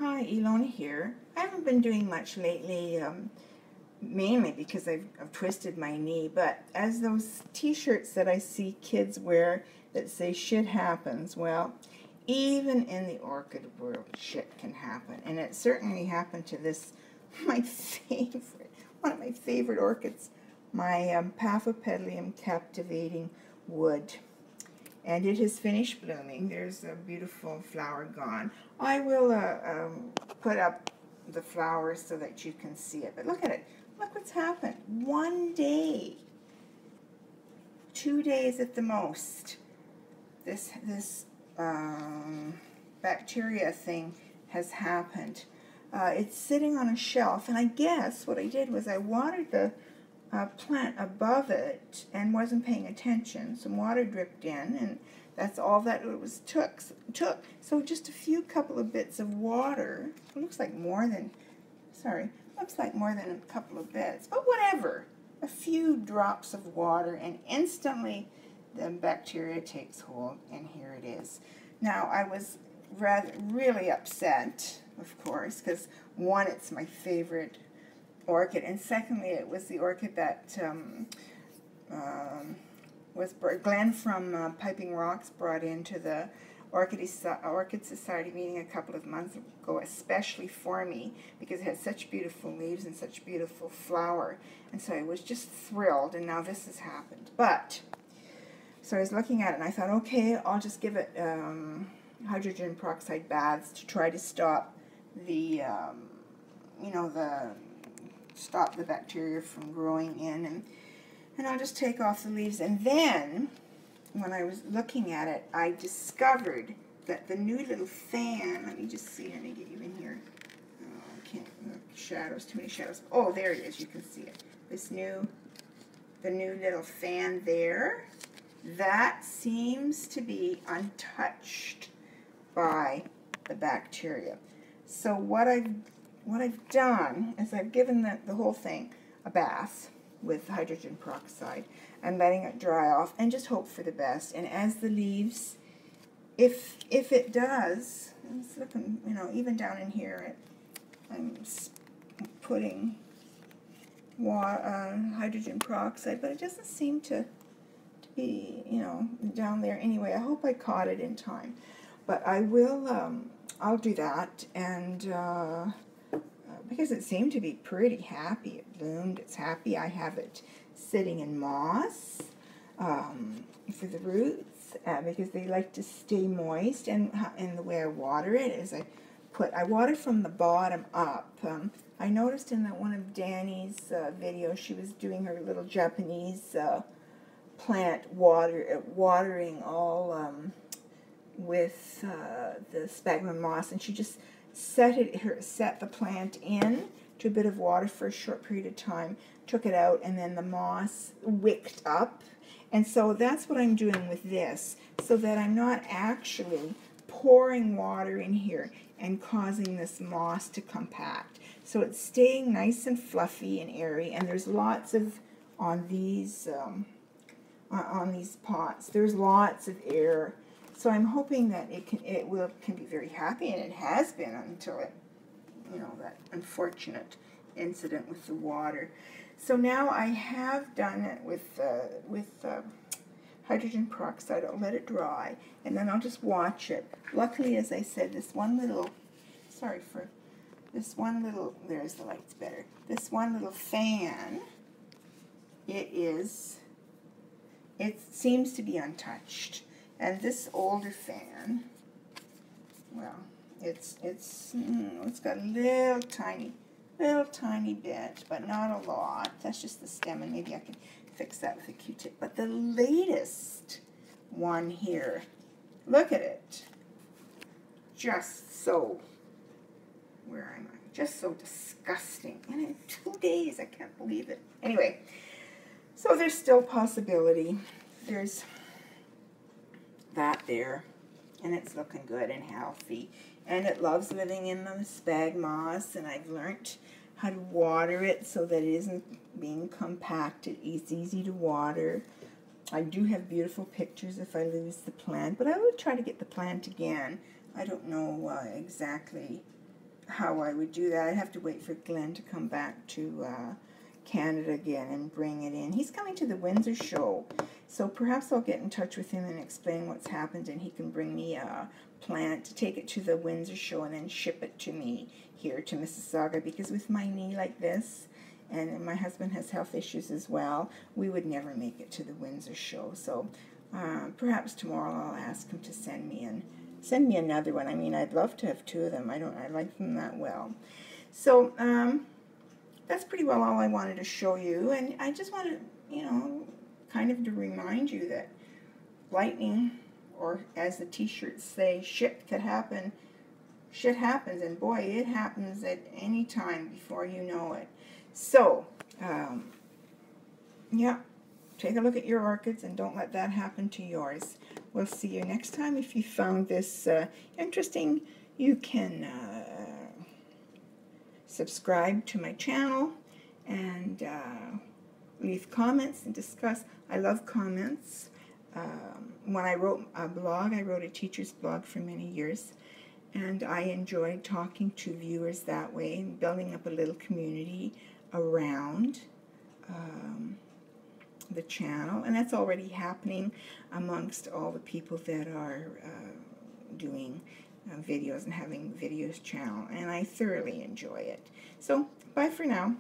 Hi, Ilona here. I haven't been doing much lately, mainly because I've twisted my knee, but as those t-shirts that I see kids wear that say shit happens, well, even in the orchid world, shit can happen. And it certainly happened to this, one of my favorite orchids, my Paph captivating wood. And it has finished blooming. There's a beautiful flower gone. I will put up the flowers so that you can see it. But look at it. Look what's happened. 1 day. 2 days at the most. This bacteria thing has happened. It's sitting on a shelf, and I guess what I did was I watered the plant above it and wasn't paying attention. Some water dripped in, and that's all that it was took. So just a couple of bits of water. It looks like more than a couple of bits, but whatever. A few drops of water, and instantly the bacteria takes hold, and here it is. Now, I was really upset, of course, because one, it's my favorite orchid, and secondly, it was the orchid that Glenn from Piping Rocks brought into the Orchid Society meeting a couple of months ago, especially for me, because it had such beautiful leaves and such beautiful flower, and so I was just thrilled, and now this has happened. But, so I was looking at it, and I thought, okay, I'll just give it hydrogen peroxide baths to try to stop the, stop the bacteria from growing in, and I'll just take off the leaves. And then, when I was looking at it, I discovered that the new little fan, let me get you in here. Oh, I can't, shadows, too many shadows. Oh, there it is, you can see it. The new little fan there, that seems to be untouched by the bacteria. So what I've done is I've given the whole thing a bath with hydrogen peroxide and letting it dry off and just hope for the best. And as the leaves, if it does, it's looking, even down in here, I'm putting hydrogen peroxide, but it doesn't seem to be, down there. Anyway, I hope I caught it in time. But I will, I'll do that, and because it seemed to be pretty happy. It bloomed, it's happy. I have it sitting in moss for the roots because they like to stay moist, and the way I water it is I water from the bottom up. I noticed in one of Danny's videos, she was doing her little Japanese plant watering all with the sphagnum moss, and she just set the plant in to a bit of water for a short period of time, took it out, and then the moss wicked up. And so that's what I'm doing with this, so that I'm not actually pouring water in here and causing this moss to compact. So it's staying nice and fluffy and airy, and there's lots of, on these pots, there's lots of air. So I'm hoping that it can be very happy, and it has been until it, that unfortunate incident with the water. So now I have done it with hydrogen peroxide. I'll let it dry, and then I'll just watch it. Luckily, as I said, there's the light's better. This one little fan, it seems to be untouched. And this older fan, well, it's got a little tiny bit, but not a lot. That's just the stem, and maybe I can fix that with a Q-tip. But the latest one here, look at it. Just so, where am I? Just so disgusting. And in 2 days, I can't believe it. Anyway, so there's still possibility. There's that there, and it's looking good and healthy, and it loves living in the spag moss, and I've learned how to water it so that it isn't being compacted. It's easy to water. I do have beautiful pictures if I lose the plant, but I would try to get the plant again. I don't know exactly how I would do that. I'd have to wait for Glenn to come back to Canada again and bring it in. He's coming to the Windsor show, so perhaps I'll get in touch with him and explain what's happened, and he can bring me a plant to take it to the Windsor show and then ship it to me here to Mississauga, because with my knee like this, and my husband has health issues as well, we would never make it to the Windsor show. So perhaps tomorrow I'll ask him to send me another one. I mean, I'd love to have two of them. I like them that well. So that's pretty well all I wanted to show you, and I just wanted, you know, kind of to remind you that lightning, or as the t-shirts say, shit could happen. Shit happens, and boy, it happens at any time before you know it. So, yeah, take a look at your orchids and don't let that happen to yours. We'll see you next time. If you found this interesting, you can subscribe to my channel and leave comments and discuss. I love comments. When I wrote a blog, I wrote a teacher's blog for many years, and I enjoyed talking to viewers that way and building up a little community around the channel, and that's already happening amongst all the people that are doing videos and having videos channel, and I thoroughly enjoy it. So bye for now.